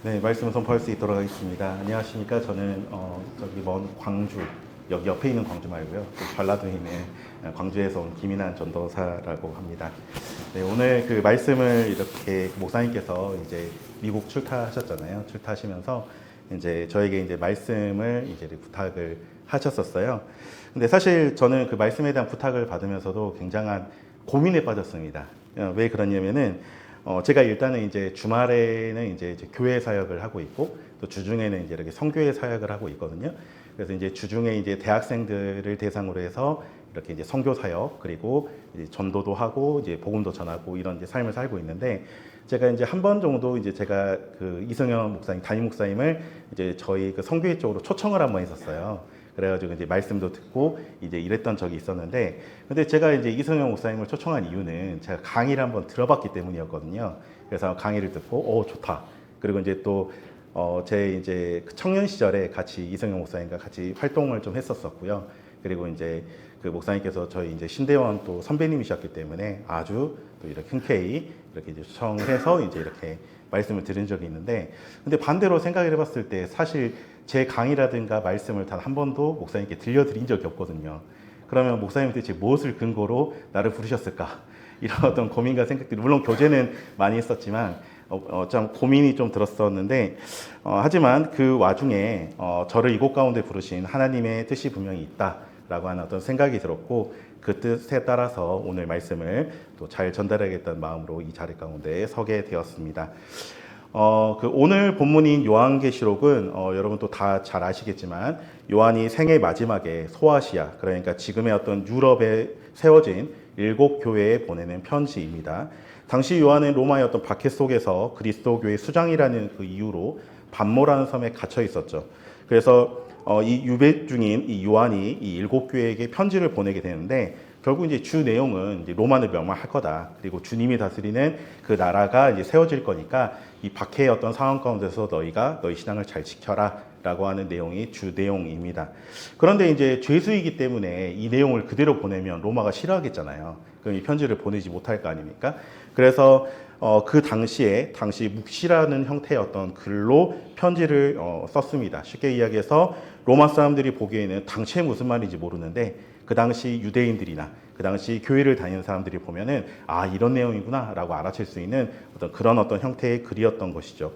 네, 말씀을 선포할 수 있도록 하겠습니다. 안녕하십니까. 저는 저기 먼 광주, 여기 옆에 있는 광주 말고요. 또 전라도에 있는 광주에서 온 김인환 전도사라고 합니다. 네, 오늘 그 말씀을 이렇게 목사님께서 이제 미국 출타하셨잖아요. 출타하시면서 이제 저에게 이제 말씀을 이제 부탁을 하셨었어요. 근데 사실 저는 그 말씀에 대한 부탁을 받으면서도 굉장한 고민에 빠졌습니다. 왜 그러냐면은 제가 일단은 이제 주말에는 이제 교회 사역을 하고 있고 또 주중에는 이제 이렇게 성교회 사역을 하고 있거든요. 그래서 이제 주중에 이제 대학생들을 대상으로 해서 이렇게 이제 선교 사역 그리고 이제 전도도 하고 이제 복음도 전하고 이런 이제 삶을 살고 있는데 제가 이제 한 번 정도 이제 제가 그 이승현 목사님 담임 목사님을 이제 저희 그 성교회 쪽으로 초청을 한번 했었어요. 그래가지고 이제 말씀도 듣고 이제 이랬던 적이 있었는데, 근데 제가 이제 이성영 목사님을 초청한 이유는 제가 강의를 한번 들어봤기 때문이었거든요. 그래서 강의를 듣고, 좋다. 그리고 이제 또, 제 이제 청년 시절에 같이 이성영 목사님과 같이 활동을 좀 했었었고요. 그리고 이제 그 목사님께서 저희 이제 신대원 또 선배님이셨기 때문에 아주 또 이렇게 흔쾌히 이렇게 이제 초청해서 이제 이렇게 말씀을 들은 적이 있는데, 근데 반대로 생각을 해봤을 때 사실 제 강의라든가 말씀을 단 한 번도 목사님께 들려드린 적이 없거든요. 그러면 목사님 대체 무엇을 근거로 나를 부르셨을까? 이런 어떤 고민과 생각들이, 물론 교제는 많이 했었지만, 좀 고민이 좀 들었었는데, 하지만 그 와중에, 저를 이곳 가운데 부르신 하나님의 뜻이 분명히 있다라고 하는 어떤 생각이 들었고, 그 뜻에 따라서 오늘 말씀을 또 잘 전달하겠다는 마음으로 이 자리 가운데 서게 되었습니다. 그 오늘 본문인 요한계시록은 여러분 또 다 잘 아시겠지만 요한이 생애 마지막에 소아시아, 그러니까 지금의 어떤 유럽에 세워진 7교회에 보내는 편지입니다. 당시 요한은 로마의 어떤 박해 속에서 그리스도교의 수장이라는 그 이유로 반모라는 섬에 갇혀 있었죠. 그래서 이 유배 중인 이 요한이 이 7교회에게 편지를 보내게 되는데, 결국 이제 주 내용은 이제 로마는 멸망할 거다. 그리고 주님이 다스리는 그 나라가 이제 세워질 거니까 이 박해의 어떤 상황 가운데서 너희가 너희 신앙을 잘 지켜라 라고 하는 내용이 주 내용입니다. 그런데 이제 죄수이기 때문에 이 내용을 그대로 보내면 로마가 싫어하겠잖아요. 그럼 이 편지를 보내지 못할 거 아닙니까? 그래서 그 당시 묵시라는 형태의 어떤 글로 편지를 썼습니다. 쉽게 이야기해서 로마 사람들이 보기에는 당시에 무슨 말인지 모르는데 그 당시 유대인들이나 그 당시 교회를 다니는 사람들이 보면은 이런 내용이구나 라고 알아챌 수 있는 그런 어떤 형태의 글이었던 것이죠.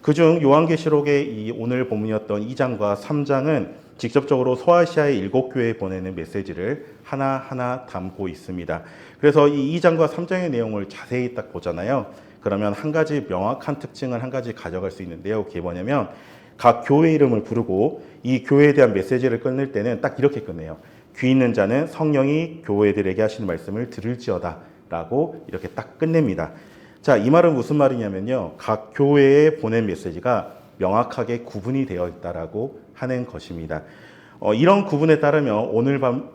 그중 요한계시록의 이 오늘 본문이었던 2장과 3장은 직접적으로 소아시아의 7교회에 보내는 메시지를 하나하나 담고 있습니다. 그래서 이 2장과 3장의 내용을 자세히 딱 보잖아요. 그러면 한 가지 명확한 특징을 한 가지 가져갈 수 있는데요. 그게 뭐냐면 각 교회 이름을 부르고 이 교회에 대한 메시지를 끝낼 때는 딱 이렇게 끝내요. 귀 있는 자는 성령이 교회들에게 하시는 말씀을 들을지어다 라고 이렇게 딱 끝냅니다. 자, 이 말은 무슨 말이냐면요. 각 교회에 보낸 메시지가 명확하게 구분이 되어 있다라고 하는 것입니다. 이런 구분에 따르면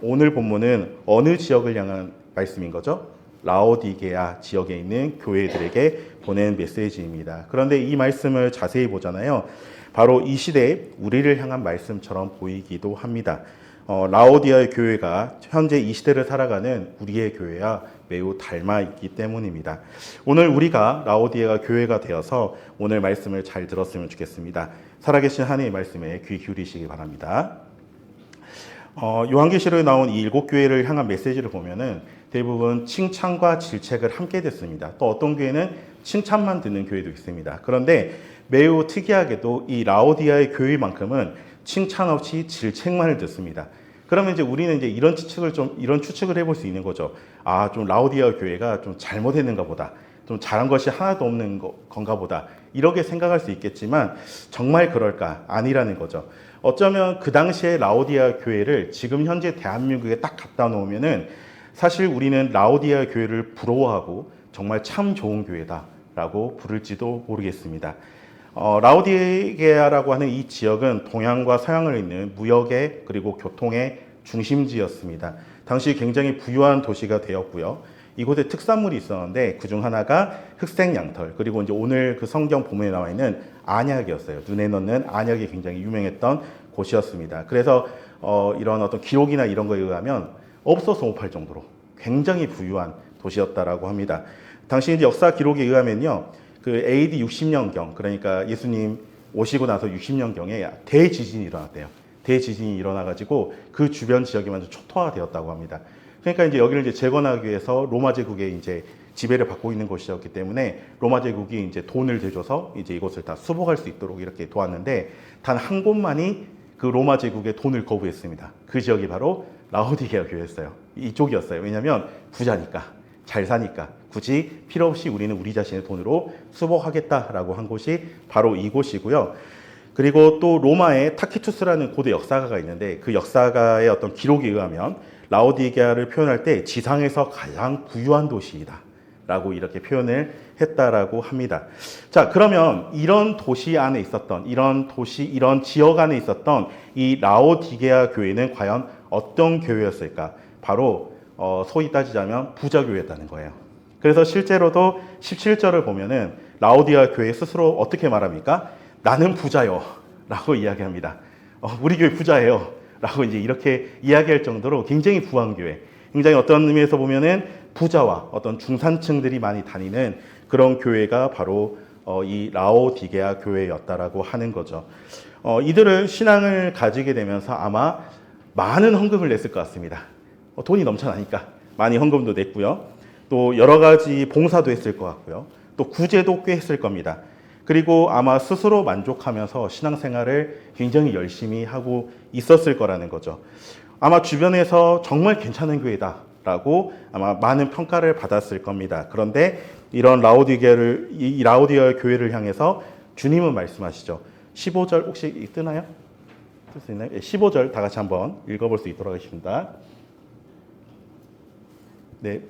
오늘 본문은 어느 지역을 향한 말씀인 거죠? 라오디게아 지역에 있는 교회들에게 보낸 메시지입니다. 그런데 이 말씀을 자세히 보잖아요. 바로 이 시대에 우리를 향한 말씀처럼 보이기도 합니다. 라오디아의 교회가 현재 이 시대를 살아가는 우리의 교회와 매우 닮아 있기 때문입니다. 오늘 우리가 라오디아 교회가 되어서 오늘 말씀을 잘 들었으면 좋겠습니다. 살아계신 하나님의 말씀에 귀 기울이시기 바랍니다. 요한계시록에 나온 이 7교회를 향한 메시지를 보면은 대부분 칭찬과 질책을 함께 듣습니다. 또 어떤 교회는 칭찬만 듣는 교회도 있습니다. 그런데 매우 특이하게도 이 라오디아의 교회만큼은 칭찬 없이 질책만을 듣습니다. 그러면 이제 우리는 이제 이런 추측을 해볼 수 있는 거죠. 좀 라오디아 교회가 좀 잘못했는가 보다. 좀 잘한 것이 하나도 없는 건가 보다. 이렇게 생각할 수 있겠지만 정말 그럴까? 아니라는 거죠. 어쩌면 그 당시에 라오디아 교회를 지금 현재 대한민국에 딱 갖다 놓으면은 사실 우리는 라오디아 교회를 부러워하고 정말 참 좋은 교회다라고 부를지도 모르겠습니다. 라오디게아라고 하는 이 지역은 동양과 서양을 잇는 무역의 그리고 교통의 중심지였습니다. 당시 굉장히 부유한 도시가 되었고요. 이곳에 특산물이 있었는데 그중 하나가 흑색 양털, 그리고 이제 오늘 그 성경 본문에 나와 있는 안약이었어요. 눈에 넣는 안약이 굉장히 유명했던 곳이었습니다. 그래서 이런 어떤 기록이나 이런 거에 의하면 없어서 못 팔 정도로 굉장히 부유한 도시였다라고 합니다. 당시 이제 역사 기록에 의하면요. 그 AD 60년경, 그러니까 예수님 오시고 나서 60년경에 대지진이 일어났대요. 대지진이 일어나가지고 그 주변 지역이 완전 초토화되었다고 합니다. 그러니까 이제 여기를 이제 재건하기 위해서 로마 제국의 이제 지배를 받고 있는 곳이었기 때문에 로마 제국이 이제 돈을 대줘서 이제 이곳을 다 수복할 수 있도록 이렇게 도왔는데 단 한 곳만이 그 로마 제국의 돈을 거부했습니다. 그 지역이 바로 라오디게아 교회였어요. 이쪽이었어요. 왜냐하면 부자니까, 잘 사니까 굳이 필요 없이 우리는 우리 자신의 돈으로 수복하겠다라고 한 곳이 바로 이곳이고요. 그리고 또 로마에 타키투스라는 고대 역사가가 있는데 그 역사가의 어떤 기록에 의하면 라오디게아를 표현할 때 지상에서 가장 부유한 도시이다 라고 이렇게 표현을 했다라고 합니다. 자, 그러면 이런 도시 안에 있었던, 이런 도시, 이런 지역 안에 있었던 이 라오디게아 교회는 과연 어떤 교회였을까? 바로 소위 따지자면 부자 교회였다는 거예요. 그래서 실제로도 17절을 보면은 라오디게아 교회 스스로 어떻게 말합니까? 나는 부자요 라고 이야기합니다. 우리 교회 부자예요 라고 이제 이렇게 이야기할 정도로 굉장히 부한 교회, 굉장히 어떤 의미에서 보면은 부자와 어떤 중산층들이 많이 다니는 그런 교회가 바로 이 라오디게아 교회였다라고 하는 거죠. 이들은 신앙을 가지게 되면서 아마 많은 헌금을 냈을 것 같습니다. 돈이 넘쳐나니까 많이 헌금도 냈고요. 또 여러 가지 봉사도 했을 것 같고요. 또 구제도 꽤 했을 겁니다. 그리고 아마 스스로 만족하면서 신앙생활을 굉장히 열심히 하고 있었을 거라는 거죠. 아마 주변에서 정말 괜찮은 교회다라고 아마 많은 평가를 받았을 겁니다. 그런데 이런 이 라오디게아 교회를 향해서 주님은 말씀하시죠. 15절 혹시 뜨나요? 쓸 수 있나요? 15절 다 같이 한번 읽어볼 수 있도록 하겠습니다. 네,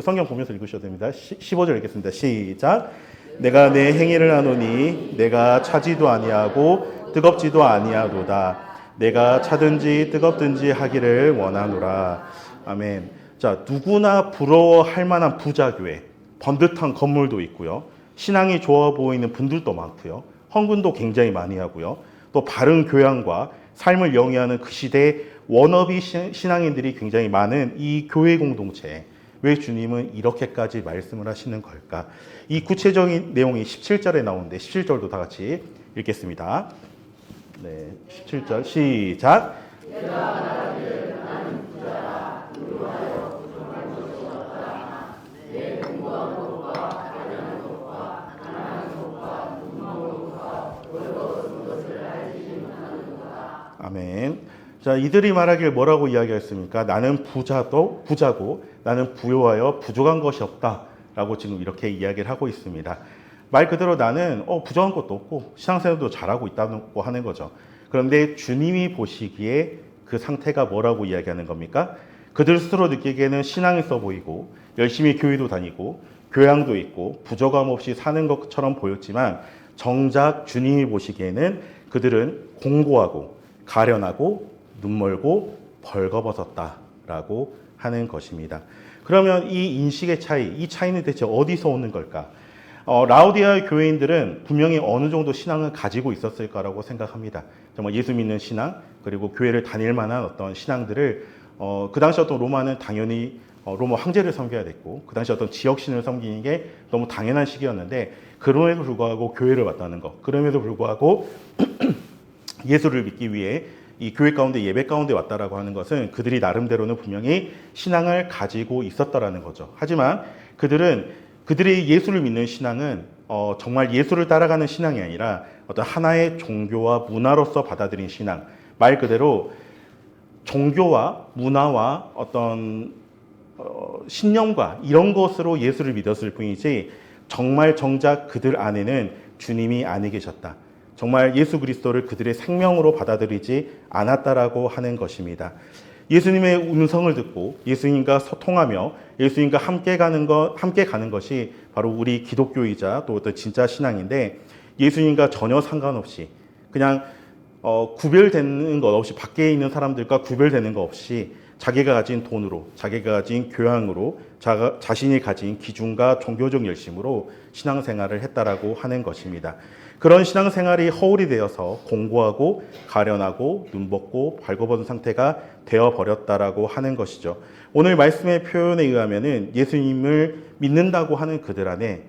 성경 보면서 읽으셔도 됩니다. 15절 읽겠습니다. 시작. 내가 내 행위를 하노니 내가 차지도 아니하고 뜨겁지도 아니하도다. 내가 차든지 뜨겁든지 하기를 원하노라. 아멘. 자, 누구나 부러워할 만한 부자교회, 번듯한 건물도 있고요. 신앙이 좋아 보이는 분들도 많고요. 헌금도 굉장히 많이 하고요. 또 바른 교양과 삶을 영위하는 그 시대의 워너비 신앙인들이 굉장히 많은 이 교회 공동체, 왜 주님은 이렇게까지 말씀을 하시는 걸까? 이 구체적인 내용이 17절에 나오는데 17절도 다 같이 읽겠습니다. 네, 17절 시작. 아멘. 자, 이들이 말하길 뭐라고 이야기했습니까? 나는 부자고 나는 부요하여 부족한 것이 없다라고 지금 이렇게 이야기를 하고 있습니다. 말 그대로 나는 부족한 것도 없고 신앙생활도 잘하고 있다고 하는 거죠. 그런데 주님이 보시기에 그 상태가 뭐라고 이야기하는 겁니까? 그들 스스로 느끼기에는 신앙이 있어 보이고 열심히 교회도 다니고 교양도 있고 부족함 없이 사는 것처럼 보였지만 정작 주님이 보시기에는 그들은 공고하고 가련하고 눈멀고 벌거벗었다라고 하는 것입니다. 그러면 이 인식의 차이, 이 차이는 대체 어디서 오는 걸까? 라오디게아 교회인들은 분명히 어느 정도 신앙을 가지고 있었을 거라고 생각합니다. 정말 예수 믿는 신앙, 그리고 교회를 다닐 만한 어떤 신앙들을 그 당시 어떤 로마는 당연히 로마 황제를 섬겨야 됐고 그 당시 어떤 지역신을 섬기는 게 너무 당연한 시기였는데 그럼에도 불구하고 교회를 왔다는 것, 그럼에도 불구하고 예수를 믿기 위해 이 교회 가운데 예배 가운데 왔다라고 하는 것은 그들이 나름대로는 분명히 신앙을 가지고 있었다라는 거죠. 하지만 그들이 예수를 믿는 신앙은 정말 예수를 따라가는 신앙이 아니라 어떤 하나의 종교와 문화로서 받아들인 신앙, 말 그대로 종교와 문화와 어떤 신념과 이런 것으로 예수를 믿었을 뿐이지 정말 정작 그들 안에는 주님이 아니 계셨다. 정말 예수 그리스도를 그들의 생명으로 받아들이지 않았다라고 하는 것입니다. 예수님의 음성을 듣고 예수님과 소통하며 예수님과 함께 가는 것이 바로 우리 기독교이자 또 어떤 진짜 신앙인데 예수님과 전혀 상관없이 그냥 구별되는 것 없이 밖에 있는 사람들과 구별되는 것 없이 자기가 가진 돈으로, 자기가 가진 교양으로, 자신이 가진 기준과 종교적 열심으로 신앙생활을 했다라고 하는 것입니다. 그런 신앙생활이 허울이 되어서 공고하고 가련하고 눈벗고 발궈벗은 상태가 되어버렸다라고 하는 것이죠. 오늘 말씀의 표현에 의하면은 예수님을 믿는다고 하는 그들 안에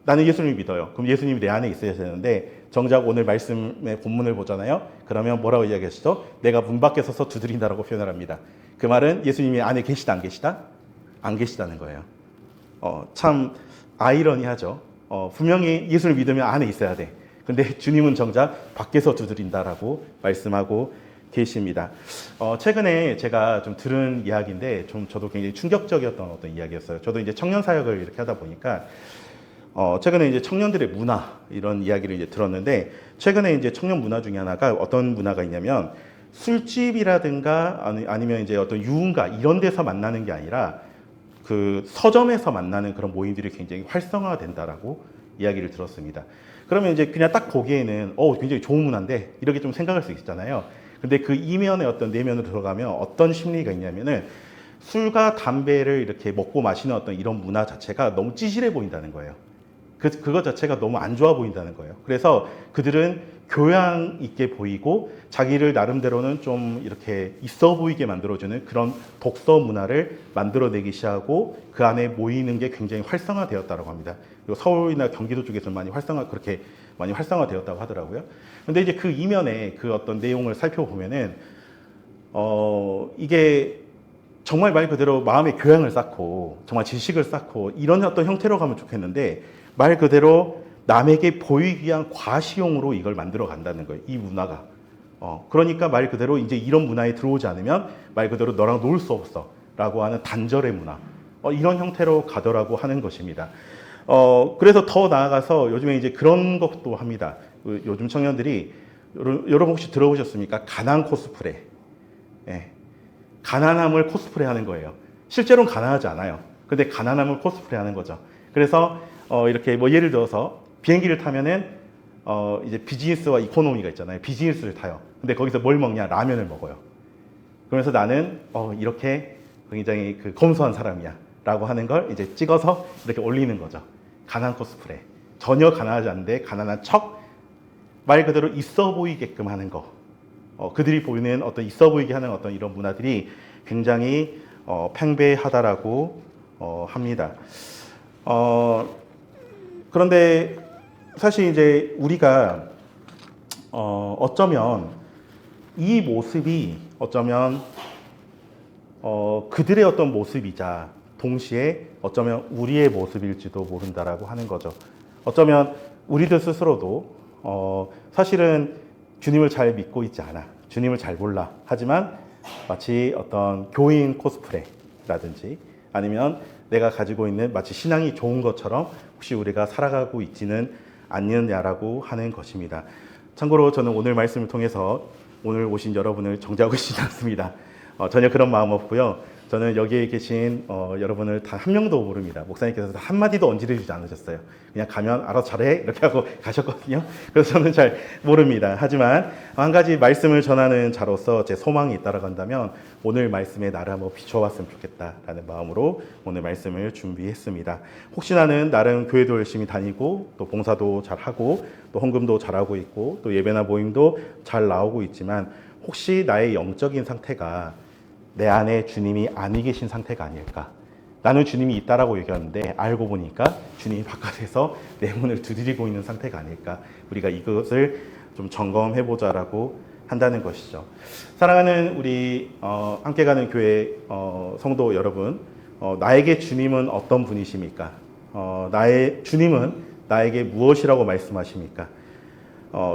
나는 예수님을 믿어요. 그럼 예수님이 내 안에 있어야 되는데 정작 오늘 말씀의 본문을 보잖아요. 그러면 뭐라고 이야기하시죠? 내가 문 밖에 서서 두드린다라고 표현을 합니다. 그 말은 예수님이 안에 계시다 안 계시다? 안 계시다는 거예요. 참 아이러니하죠. 분명히 예수를 믿으면 안에 있어야 돼. 근데 주님은 정작 밖에서 두드린다라고 말씀하고 계십니다. 최근에 제가 좀 들은 이야기인데 좀 저도 굉장히 충격적이었던 어떤 이야기였어요. 저도 이제 청년 사역을 이렇게 하다 보니까 최근에 이제 청년들의 문화 이런 이야기를 이제 들었는데 최근에 이제 청년 문화 중에 하나가 어떤 문화가 있냐면 술집이라든가 아니면 이제 어떤 유흥가 이런 데서 만나는 게 아니라 그 서점에서 만나는 그런 모임들이 굉장히 활성화된다라고 이야기를 들었습니다. 그러면 이제 그냥 딱 보기에는 굉장히 좋은 문화인데 이렇게 좀 생각할 수 있잖아요. 근데 그 이면에 어떤 내면으로 들어가면 어떤 심리가 있냐면은 술과 담배를 이렇게 먹고 마시는 어떤 이런 문화 자체가 너무 찌질해 보인다는 거예요. 그것 자체가 너무 안 좋아 보인다는 거예요. 그래서 그들은 교양 있게 보이고 자기를 나름대로는 좀 이렇게 있어 보이게 만들어주는 그런 독서 문화를 만들어내기 시작하고 그 안에 모이는 게 굉장히 활성화되었다고 합니다. 그리고 서울이나 경기도 쪽에서는 그렇게 많이 활성화되었다고 하더라고요. 근데 이제 그 이면에 그 어떤 내용을 살펴보면은 이게 정말 말 그대로 마음의 교양을 쌓고 정말 지식을 쌓고 이런 어떤 형태로 가면 좋겠는데 말 그대로 남에게 보이기 위한 과시용으로 이걸 만들어 간다는 거예요. 이 문화가. 그러니까 말 그대로 이제 이런 문화에 들어오지 않으면 말 그대로 너랑 놀 수 없어 라고 하는 단절의 문화. 이런 형태로 가더라고 하는 것입니다. 그래서 더 나아가서 요즘에 이제 그런 것도 합니다. 요즘 청년들이 여러분 혹시 들어보셨습니까? 가난 코스프레. 예. 가난함을 코스프레 하는 거예요. 실제로는 가난하지 않아요. 근데 가난함을 코스프레 하는 거죠. 그래서 이렇게 뭐 예를 들어서 비행기를 타면은 이제 비즈니스와 이코노미가 있잖아요. 비즈니스를 타요. 근데 거기서 뭘 먹냐? 라면을 먹어요. 그러면서 나는 이렇게 굉장히 그 검소한 사람이야 라고 하는 걸 이제 찍어서 이렇게 올리는 거죠. 가난 코스프레. 전혀 가난하지 않은데 가난한 척 말 그대로 있어 보이게끔 하는 거. 그들이 보이는 어떤 있어 보이게 하는 어떤 이런 문화들이 굉장히 팽배하다라고 합니다. 그런데 사실 이제 우리가 어쩌면 이 모습이 어쩌면 그들의 어떤 모습이자 동시에 어쩌면 우리의 모습일지도 모른다라고 하는 거죠. 어쩌면 우리들 스스로도 사실은 주님을 잘 믿고 있지 않아. 주님을 잘 몰라. 하지만 마치 어떤 교인 코스프레라든지 아니면 내가 가지고 있는 마치 신앙이 좋은 것처럼 혹시 우리가 살아가고 있지는 않느냐라고 하는 것입니다. 참고로 저는 오늘 말씀을 통해서 오늘 오신 여러분을 정죄하고 있지 않습니다. 전혀 그런 마음 없고요. 저는 여기에 계신 여러분을 다 한 명도 모릅니다. 목사님께서 한마디도 언질해주지 않으셨어요. 그냥 가면 알아서 잘해 이렇게 하고 가셨거든요. 그래서 저는 잘 모릅니다. 하지만 한 가지 말씀을 전하는 자로서 제 소망이 있다라고 한다면 오늘 말씀에 나를 한번 비춰봤으면 좋겠다라는 마음으로 오늘 말씀을 준비했습니다. 혹시나는 나름 교회도 열심히 다니고 또 봉사도 잘하고 또 헌금도 잘하고 있고 또 예배나 모임도 잘 나오고 있지만 혹시 나의 영적인 상태가 내 안에 주님이 아니 계신 상태가 아닐까. 나는 주님이 있다라고 얘기하는데 알고 보니까 주님이 바깥에서 내 문을 두드리고 있는 상태가 아닐까. 우리가 이것을 좀 점검해보자라고 한다는 것이죠. 사랑하는 우리 함께 가는 교회 성도 여러분, 나에게 주님은 어떤 분이십니까? 나의 주님은 나에게 무엇이라고 말씀하십니까?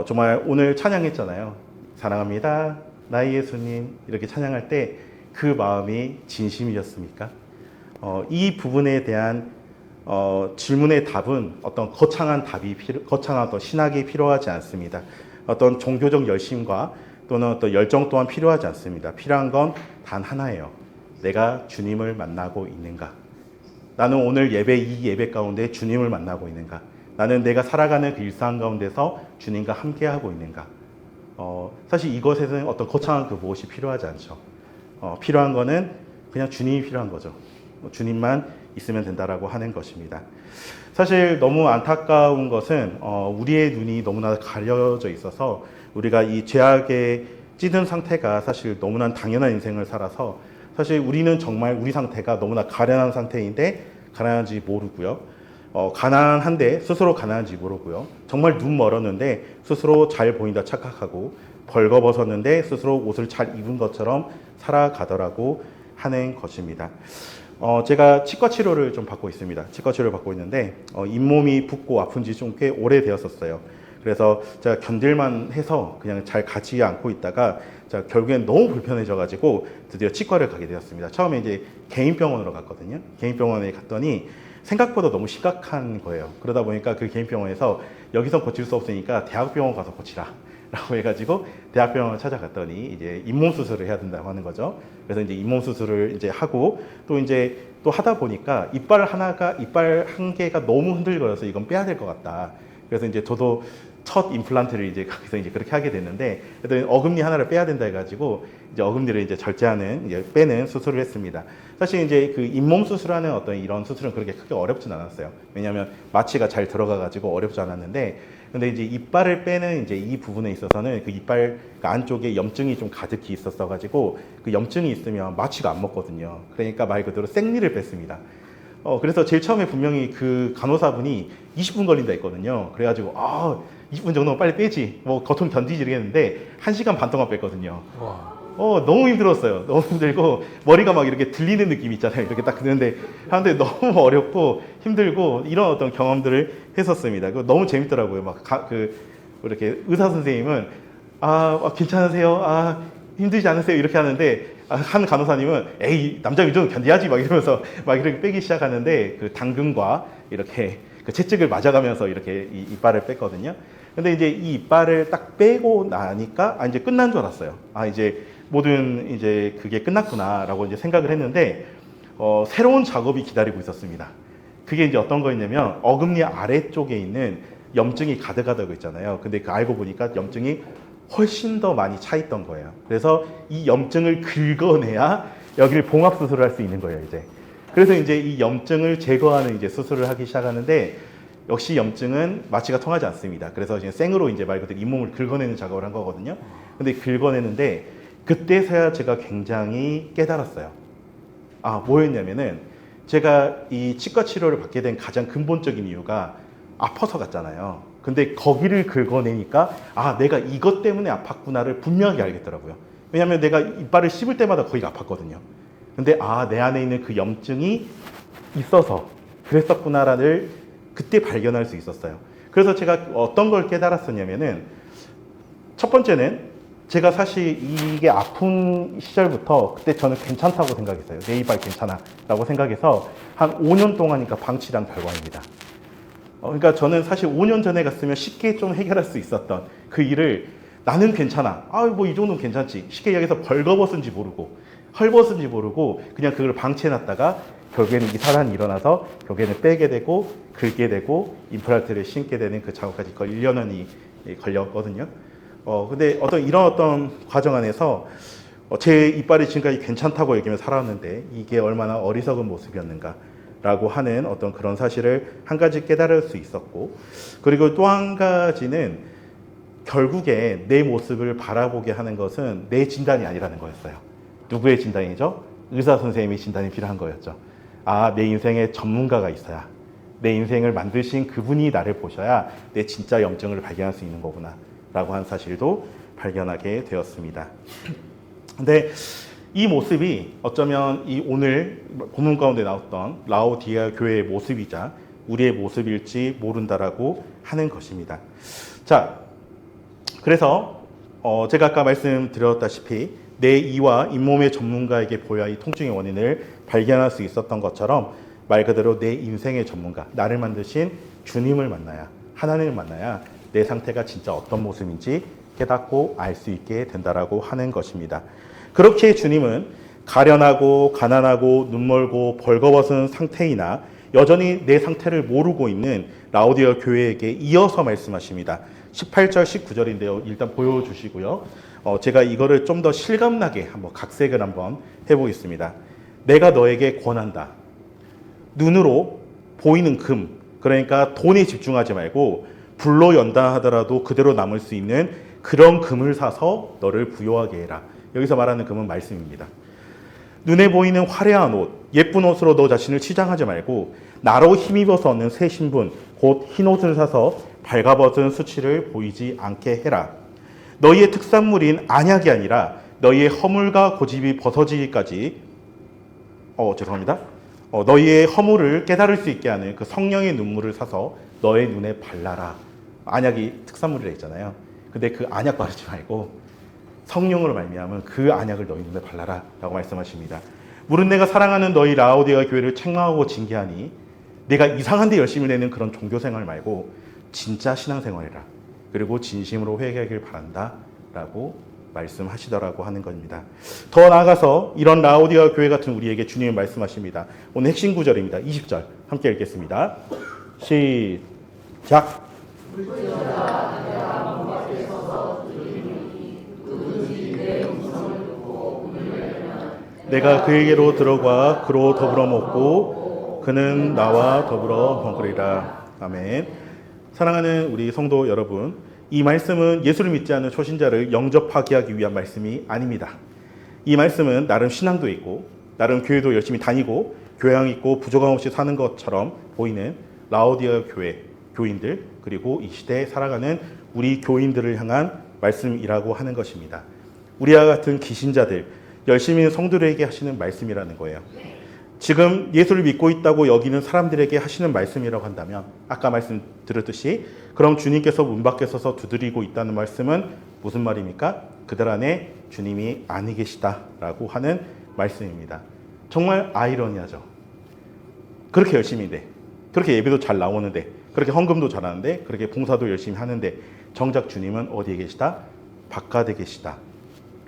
정말 오늘 찬양했잖아요. 사랑합니다. 나의 예수님 이렇게 찬양할 때 그 마음이 진심이었습니까? 이 부분에 대한 질문의 답은 어떤 거창한 거창한 어떤 신학이 필요하지 않습니다. 어떤 종교적 열심과 또는 어떤 열정 또한 필요하지 않습니다. 필요한 건 단 하나예요. 내가 주님을 만나고 있는가? 나는 오늘 이 예배 가운데 주님을 만나고 있는가? 나는 내가 살아가는 그 일상 가운데서 주님과 함께하고 있는가? 사실 이것에는 어떤 거창한 그 무엇이 필요하지 않죠. 필요한 거는 그냥 주님이 필요한 거죠. 주님만 있으면 된다라고 하는 것입니다. 사실 너무 안타까운 것은 우리의 눈이 너무나 가려져 있어서 우리가 이 죄악에 찌든 상태가 사실 너무나 당연한 인생을 살아서 사실 우리는 정말 우리 상태가 너무나 가련한 상태인데 가난한지 모르고요. 가난한데 스스로 가난한지 모르고요. 정말 눈 멀었는데 스스로 잘 보인다 착각하고 벌거벗었는데 스스로 옷을 잘 입은 것처럼 살아가더라고 하는 것입니다. 제가 치과 치료를 좀 받고 있습니다. 치과 치료를 받고 있는데 잇몸이 붓고 아픈 지 좀 꽤 오래되었었어요. 그래서 제가 견딜만 해서 그냥 잘 가지 않고 있다가 제가 결국엔 너무 불편해져 가지고 드디어 치과를 가게 되었습니다. 처음에 이제 개인 병원으로 갔거든요. 개인 병원에 갔더니 생각보다 너무 심각한 거예요. 그러다 보니까 그 개인 병원에서 여기서 고칠 수 없으니까 대학병원 가서 고치라 라고 해가지고 대학병원을 찾아갔더니 이제 잇몸 수술을 해야 된다고 하는 거죠. 그래서 이제 잇몸 수술을 이제 하고 또 이제 또 하다 보니까 이빨 한 개가 너무 흔들거려서 이건 빼야 될 것 같다. 그래서 이제 저도 첫 임플란트를 이제 거기서 이제 그렇게 하게 됐는데, 그랬더니 어금니 하나를 빼야 된다 해가지고 이제 어금니를 이제 절제하는, 이제 빼는 수술을 했습니다. 사실 이제 그 잇몸 수술하는 어떤 이런 수술은 그렇게 크게 어렵진 않았어요. 왜냐하면 마취가 잘 들어가가지고 어렵지 않았는데, 근데 이제 이빨을 빼는 이제 이 부분에 있어서는 그 이빨 안쪽에 염증이 좀 가득히 있었어가지고 그 염증이 있으면 마취가 안 먹거든요. 그러니까 말 그대로 생리를 뺐습니다. 그래서 제일 처음에 분명히 그 간호사분이 20분 걸린다 했거든요. 그래가지고 20분 정도면 빨리 빼지, 뭐 고통 견디지 이랬는데 1시간 반 동안 뺐거든요. 와. 너무 힘들었어요. 너무 힘들고 머리가 막 이렇게 들리는 느낌 있잖아요. 이렇게 딱 드는데 하는데 너무 어렵고 힘들고 이런 어떤 경험들을 했었습니다. 너무 재밌더라고요. 막 이렇게 의사 선생님은 괜찮으세요? 힘들지 않으세요? 이렇게 하는데 한 간호사님은 에이 남자 이 정도 견뎌야지 막 이러면서 막 이렇게 빼기 시작하는데 그 당근과 이렇게 그 채찍을 맞아가면서 이렇게 이빨을 뺐거든요. 근데 이제 이 이빨을 딱 빼고 나니까 이제 끝난 줄 알았어요. 이제 모든 이제 그게 끝났구나라고 이제 생각을 했는데 새로운 작업이 기다리고 있었습니다. 그게 이제 어떤 거였냐면 어금니 아래쪽에 있는 염증이 가득하다고 있잖아요. 근데 그 알고 보니까 염증이 훨씬 더 많이 차 있던 거예요. 그래서 이 염증을 긁어내야 여기를 봉합 수술을 할 수 있는 거예요, 이제. 그래서 이제 이 염증을 제거하는 이제 수술을 하기 시작하는데 역시 염증은 마취가 통하지 않습니다. 그래서 이제 생으로 이제 말 그대로 잇몸을 긁어내는 작업을 한 거거든요. 근데 긁어내는데 그때서야 제가 굉장히 깨달았어요. 뭐였냐면은 제가 이 치과 치료를 받게 된 가장 근본적인 이유가 아파서 갔잖아요. 근데 거기를 긁어내니까 내가 이것 때문에 아팠구나를 분명하게 알겠더라고요. 왜냐하면 내가 이빨을 씹을 때마다 거기가 아팠거든요. 근데 내 안에 있는 그 염증이 있어서 그랬었구나를 그때 발견할 수 있었어요. 그래서 제가 어떤 걸 깨달았었냐면은 첫 번째는 제가 사실 이게 아픈 시절부터 그때 저는 괜찮다고 생각했어요. 내 이빨 괜찮아 라고 생각해서 한 5년 동안이니까 방치한 결과입니다. 그러니까 저는 사실 5년 전에 갔으면 쉽게 좀 해결할 수 있었던 그 일을 나는 괜찮아. 뭐 이 정도는 괜찮지. 쉽게 얘기해서 벌거벗은지 모르고 헐벗은지 모르고 그냥 그걸 방치해놨다가 결국에는 이산화탄이 일어나서 결국에는 빼게 되고 긁게 되고 임플란트를 심게 되는 그 작업까지 거의 1년이 걸렸거든요. 근데 이런 과정 안에서 제 이빨이 지금까지 괜찮다고 얘기하며 살아왔는데 이게 얼마나 어리석은 모습이었는가라고 하는 어떤 그런 사실을 한 가지 깨달을 수 있었고, 그리고 또 한 가지는 결국에 내 모습을 바라보게 하는 것은 내 진단이 아니라는 거였어요. 누구의 진단이죠? 의사 선생님의 진단이 필요한 거였죠. 내 인생에 전문가가 있어야, 내 인생을 만드신 그분이 나를 보셔야 내 진짜 염증을 발견할 수 있는 거구나 라고 한 사실도 발견하게 되었습니다. 근데 이 모습이 어쩌면 이 오늘 본문 가운데 나왔던 라오디게아 교회의 모습이자 우리의 모습일지 모른다라고 하는 것입니다. 자, 그래서 제가 아까 말씀드렸다시피 내 이와 잇몸의 전문가에게 보여야 이 통증의 원인을 발견할 수 있었던 것처럼 말 그대로 내 인생의 전문가, 나를 만드신 주님을 만나야, 하나님을 만나야 내 상태가 진짜 어떤 모습인지 깨닫고 알 수 있게 된다라고 하는 것입니다. 그렇게 주님은 가련하고 가난하고 눈멀고 벌거벗은 상태이나 여전히 내 상태를 모르고 있는 라오디게아 교회에게 이어서 말씀하십니다. 18절, 19절인데요. 일단 보여주시고요. 제가 이거를 좀 더 실감나게 한번 각색을 한번 해보겠습니다. 내가 너에게 권한다. 눈으로 보이는 금, 그러니까 돈에 집중하지 말고 불로 연다 하더라도 그대로 남을 수 있는 그런 금을 사서 너를 부유하게 해라. 여기서 말하는 금은 말씀입니다. 눈에 보이는 화려한 옷, 예쁜 옷으로 너 자신을 치장하지 말고 나로 힘입어서 얻는 새 신분, 곧 흰옷을 사서 발가벗은 수치를 보이지 않게 해라. 너희의 특산물인 안약이 아니라 너희의 허물과 고집이 벗어지기까지 너희의 허물을 깨달을 수 있게 하는 그 성령의 눈물을 사서 너의 눈에 발라라. 안약이 특산물이라 했잖아요. 근데 그 안약 바르지 말고 성령으로 말미암은 그 안약을 너희 눈에 발라라 라고 말씀하십니다. 물은 내가 사랑하는 너희 라오디아 교회를 책망하고 징계하니 내가 이상한 데 열심히 내는 그런 종교생활 말고 진짜 신앙생활이라. 그리고 진심으로 회개하길 바란다 라고 말씀하시더라고 하는 겁니다. 더 나아가서 이런 라오디아 교회 같은 우리에게 주님이 말씀하십니다. 오늘 핵심 구절입니다. 20절 함께 읽겠습니다. 시작. 내가 그에게로 들어가 그로 더불어 먹고 그는 나와 더불어 먹으리라. 아멘. 사랑하는 우리 성도 여러분, 이 말씀은 예수를 믿지 않는 초신자를 영접하게 하기 위한 말씀이 아닙니다. 이 말씀은 나름 신앙도 있고 나름 교회도 열심히 다니고 교양 있고 부족함 없이 사는 것처럼 보이는 라오디아 교회 교인들, 그리고 이 시대에 살아가는 우리 교인들을 향한 말씀이라고 하는 것입니다. 우리와 같은 기신자들, 열심히 성도들에게 하시는 말씀이라는 거예요. 지금 예수를 믿고 있다고 여기는 사람들에게 하시는 말씀이라고 한다면 아까 말씀드렸듯이 그럼 주님께서 문 밖에 서서 두드리고 있다는 말씀은 무슨 말입니까? 그들 안에 주님이 아니 계시다라고 하는 말씀입니다. 정말 아이러니하죠. 그렇게 열심히인데, 그렇게 예배도 잘 나오는데, 그렇게 헌금도 잘하는데, 그렇게 봉사도 열심히 하는데 정작 주님은 어디에 계시다? 바깥에 계시다.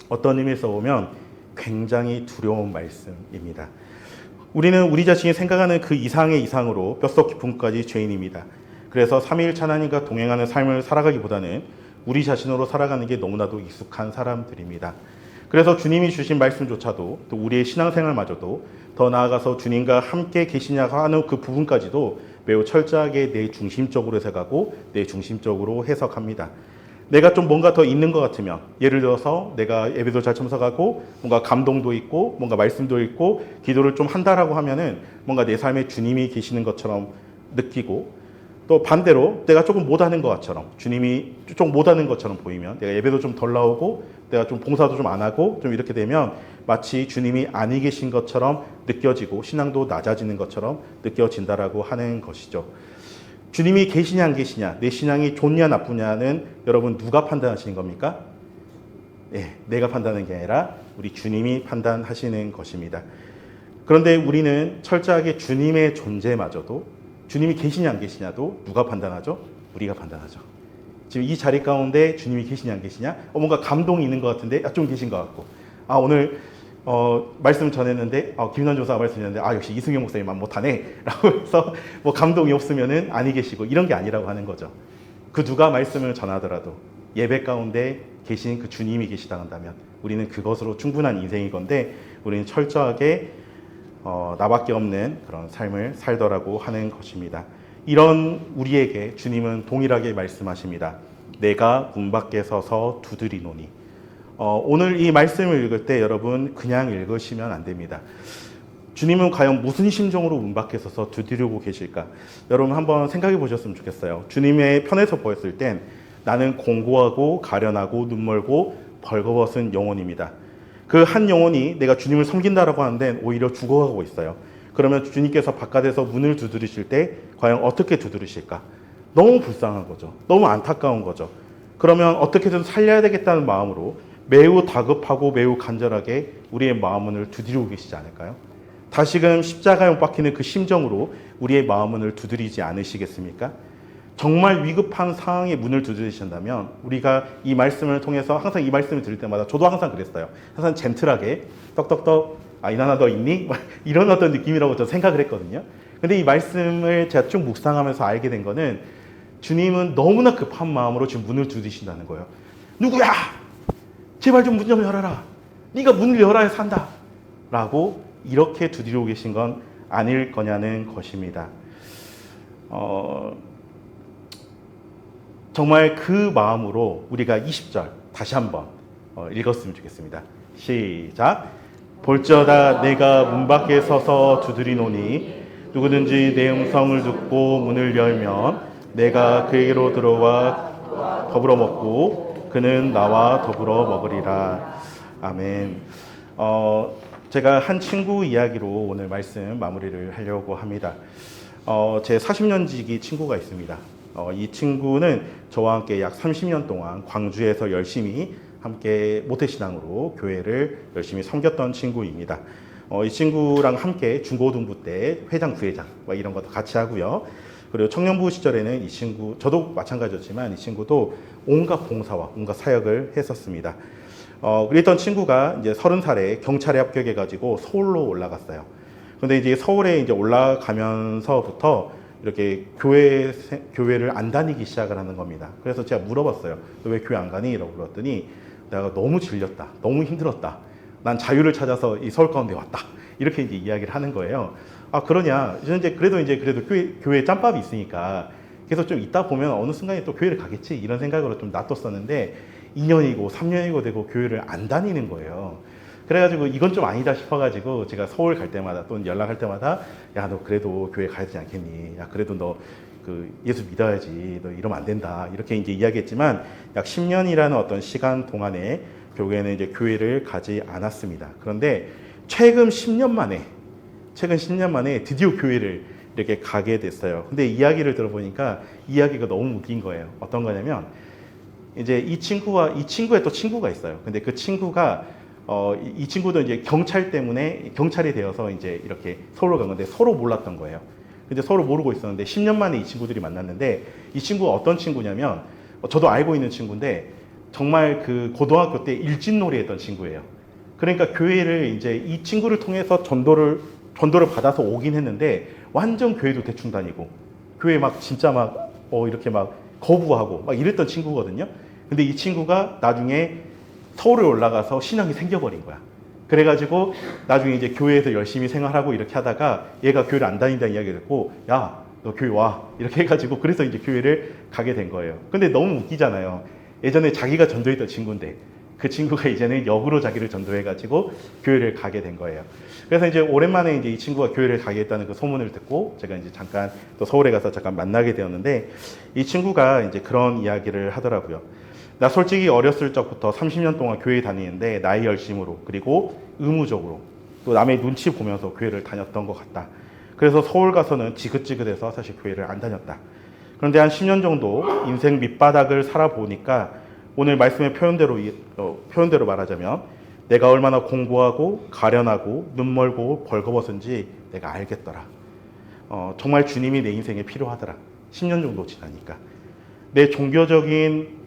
어떤 의미에서 보면 굉장히 두려운 말씀입니다. 우리는 우리 자신이 생각하는 그 이상의 이상으로 뼛속 깊음까지 죄인입니다. 그래서 삼위일체 하나님과 동행하는 삶을 살아가기보다는 우리 자신으로 살아가는 게 너무나도 익숙한 사람들입니다. 그래서 주님이 주신 말씀조차도 또 우리의 신앙생활마저도 더 나아가서 주님과 함께 계시냐고 하는 그 부분까지도 매우 철저하게 내 중심적으로 생각하고 내 중심적으로 해석합니다. 내가 좀 뭔가 더 있는 것 같으면, 예를 들어서 내가 예배도 잘 참석하고 뭔가 감동도 있고 뭔가 말씀도 있고 기도를 좀 한다라고 하면은 뭔가 내 삶에 주님이 계시는 것처럼 느끼고, 또 반대로 내가 조금 못하는 것처럼, 주님이 좀 못하는 것처럼 보이면, 내가 예배도 좀 덜 나오고 내가 좀 봉사도 좀 안 하고 좀 이렇게 되면 마치 주님이 아니 계신 것처럼 느껴지고 신앙도 낮아지는 것처럼 느껴진다라고 하는 것이죠. 주님이 계시냐 안 계시냐, 내 신앙이 좋냐 나쁘냐는 여러분 누가 판단하시는 겁니까? 내가 판단하는 게 아니라 우리 주님이 판단하시는 것입니다. 그런데 우리는 철저하게 주님의 존재마저도, 주님이 계시냐 안 계시냐도 누가 판단하죠? 우리가 판단하죠. 지금 이 자리 가운데 주님이 계시냐 안 계시냐, 뭔가 감동이 있는 것 같은데 좀 계신 것 같고, 오늘 말씀 전했는데 김난 조사가 말씀했는데 역시 이승용 목사님만 못하네 라고 해서 뭐 감동이 없으면은 아니 계시고 이런 게 아니라고 하는 거죠. 그 누가 말씀을 전하더라도 예배 가운데 계신 그 주님이 계시다 한다면 우리는 그것으로 충분한 인생인 건데, 우리는 철저하게 나밖에 없는 그런 삶을 살더라고 하는 것입니다. 이런 우리에게 주님은 동일하게 말씀하십니다. 내가 문 밖에 서서 두드리노니. 오늘 이 말씀을 읽을 때 여러분 그냥 읽으시면 안 됩니다. 주님은 과연 무슨 심정으로 문 밖에 서서 두드리고 계실까? 여러분 한번 생각해 보셨으면 좋겠어요. 주님의 편에서 보였을 땐 나는 공고하고 가련하고 눈멀고 벌거벗은 영혼입니다. 그 한 영혼이 내가 주님을 섬긴다라고 하는데 오히려 죽어가고 있어요. 그러면 주님께서 바깥에서 문을 두드리실 때 과연 어떻게 두드리실까? 너무 불쌍한 거죠. 너무 안타까운 거죠. 그러면 어떻게든 살려야 되겠다는 마음으로 매우 다급하고 매우 간절하게 우리의 마음문을 두드리고 계시지 않을까요? 다시금 십자가에 못 박히는 그 심정으로 우리의 마음문을 두드리지 않으시겠습니까? 정말 위급한 상황에 문을 두드리신다면 우리가 이 말씀을 통해서 항상 이 말씀을 들을 때마다 저도 항상 그랬어요. 항상 젠틀하게 떡떡떡 이나나 너 있니? 이런 어떤 느낌이라고 저는 생각을 했거든요. 근데 이 말씀을 제가 쭉 묵상하면서 알게 된 거는 주님은 너무나 급한 마음으로 지금 문을 두드리신다는 거예요. 누구야? 제발 좀 문 좀 열어라. 네가 문을 열어야 산다. 라고 이렇게 두드리고 계신 건 아닐 거냐는 것입니다. 정말 그 마음으로 우리가 20절 다시 한번 읽었으면 좋겠습니다. 시작. 볼지어다 내가 문 밖에 서서 두드리노니 누구든지 내 음성을 듣고 문을 열면 내가 그에게로 들어와 더불어 먹고 그는 나와 더불어 먹으리라. 아멘. 제가 한 친구 이야기로 오늘 말씀 마무리를 하려고 합니다. 제 40년 지기 친구가 있습니다. 이 친구는 저와 함께 약 30년 동안 광주에서 열심히 함께 모태신앙으로 교회를 열심히 섬겼던 친구입니다. 이 친구랑 함께 중고등부 때 회장, 부회장 이런 것도 같이 하고요. 그리고 청년부 시절에는 이 친구, 저도 마찬가지였지만 이 친구도 온갖 봉사와 온갖 사역을 했었습니다. 그랬던 친구가 이제 30살에 경찰에 합격해가지고 서울로 올라갔어요. 근데 이제 서울에 이제 올라가면서부터 이렇게 교회를 안 다니기 시작을 하는 겁니다. 그래서 제가 물어봤어요. 너 왜 교회 안 가니? 라고 물었더니 내가 너무 질렸다. 너무 힘들었다. 난 자유를 찾아서 이 서울 가운데 왔다. 이렇게 이제 이야기를 하는 거예요. 아, 그러냐. 그래도 교회에 짬밥이 있으니까 계속 좀 있다 보면 어느 순간에 또 교회를 가겠지. 이런 생각으로 좀 놔뒀었는데 2년이고 3년이고 되고 교회를 안 다니는 거예요. 그래가지고 이건 좀 아니다 싶어가지고 제가 서울 갈 때마다 또는 연락할 때마다 야, 너 그래도 교회 가야 되지 않겠니? 야, 그래도 너 예수 믿어야지. 너 이러면 안 된다. 이렇게 이제 이야기했지만 약 10년이라는 어떤 시간 동안에 결국에는 이제 교회를 가지 않았습니다. 그런데 최근 10년 만에 드디어 교회를 이렇게 가게 됐어요. 근데 이야기를 들어보니까 이야기가 너무 웃긴 거예요. 어떤 거냐면 이제 이 친구의 또 친구가 있어요. 근데 그 친구가 이 친구도 이제 경찰이 되어서 이제 이렇게 서울로 간 건데 서로 몰랐던 거예요. 근데 서로 모르고 있었는데 10년 만에 이 친구들이 만났는데 이 친구가 어떤 친구냐면 저도 알고 있는 친구인데 정말 그 고등학교 때 일진놀이 했던 친구예요. 그러니까 교회를 이제 이 친구를 통해서 전도를 받아서 오긴 했는데 완전 교회도 대충 다니고 교회 막 진짜 막 이렇게 막 거부하고 막 이랬던 친구거든요. 근데 이 친구가 나중에 서울에 올라가서 신앙이 생겨버린 거야. 그래가지고 나중에 이제 교회에서 열심히 생활하고 이렇게 하다가 얘가 교회를 안 다닌다는 이야기를 듣고 야, 너 교회 와. 이렇게 해가지고 그래서 이제 교회를 가게 된 거예요. 근데 너무 웃기잖아요. 예전에 자기가 전도했던 친구인데 그 친구가 이제는 역으로 자기를 전도해가지고 교회를 가게 된 거예요. 그래서 이제 오랜만에 이제 이 친구가 교회를 가겠다는 그 소문을 듣고 제가 이제 잠깐 또 서울에 가서 잠깐 만나게 되었는데 이 친구가 이제 그런 이야기를 하더라고요. 나 솔직히 어렸을 적부터 30년 동안 교회 다니는데 나의 열심으로 그리고 의무적으로 또 남의 눈치 보면서 교회를 다녔던 것 같다. 그래서 서울 가서는 지긋지긋해서 사실 교회를 안 다녔다. 그런데 한 10년 정도 인생 밑바닥을 살아보니까 오늘 말씀의 표현대로 말하자면 내가 얼마나 공부하고 가련하고 눈멀고 벌거벗은지 내가 알겠더라. 정말 주님이 내 인생에 필요하더라. 10년 정도 지나니까. 내 종교적인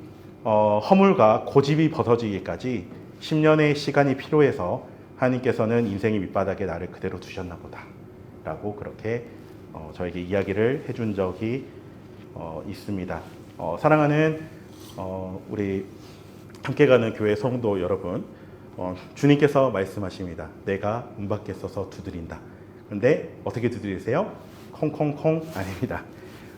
허물과 고집이 벗어지기까지 10년의 시간이 필요해서 하나님께서는 인생의 밑바닥에 나를 그대로 두셨나 보다 라고 그렇게 저에게 이야기를 해준 적이 있습니다. 사랑하는 우리 함께 가는 교회 성도 여러분, 주님께서 말씀하십니다. 내가 문 밖에 서서 두드린다. 그런데 어떻게 두드리세요? 콩콩콩 아닙니다.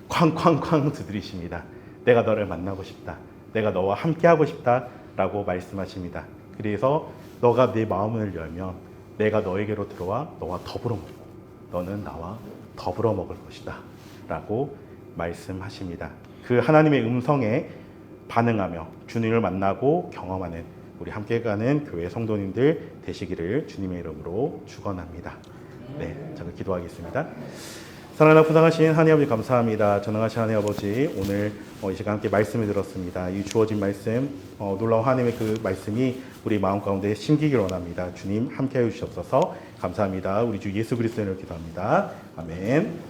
쾅쾅쾅 두드리십니다. 내가 너를 만나고 싶다. 내가 너와 함께하고 싶다라고 말씀하십니다. 그래서 너가 내 마음을 열면 내가 너에게로 들어와 너와 더불어 먹고 너는 나와 더불어 먹을 것이다 라고 말씀하십니다. 그 하나님의 음성에 반응하며 주님을 만나고 경험하는 우리 함께 가는 교회 성도님들 되시기를 주님의 이름으로 축원합니다. 네, 제가 기도하겠습니다. 사랑하는 부상하신 하나님 아버지 감사합니다. 전능하신 하나님 아버지, 오늘 이 시간 함께 말씀을 들었습니다. 이 주어진 말씀, 놀라운 하나님의 그 말씀이 우리 마음 가운데 심기를 원합니다. 주님 함께해 주시옵소서. 감사합니다. 우리 주 예수 그리스도를 기도합니다. 아멘.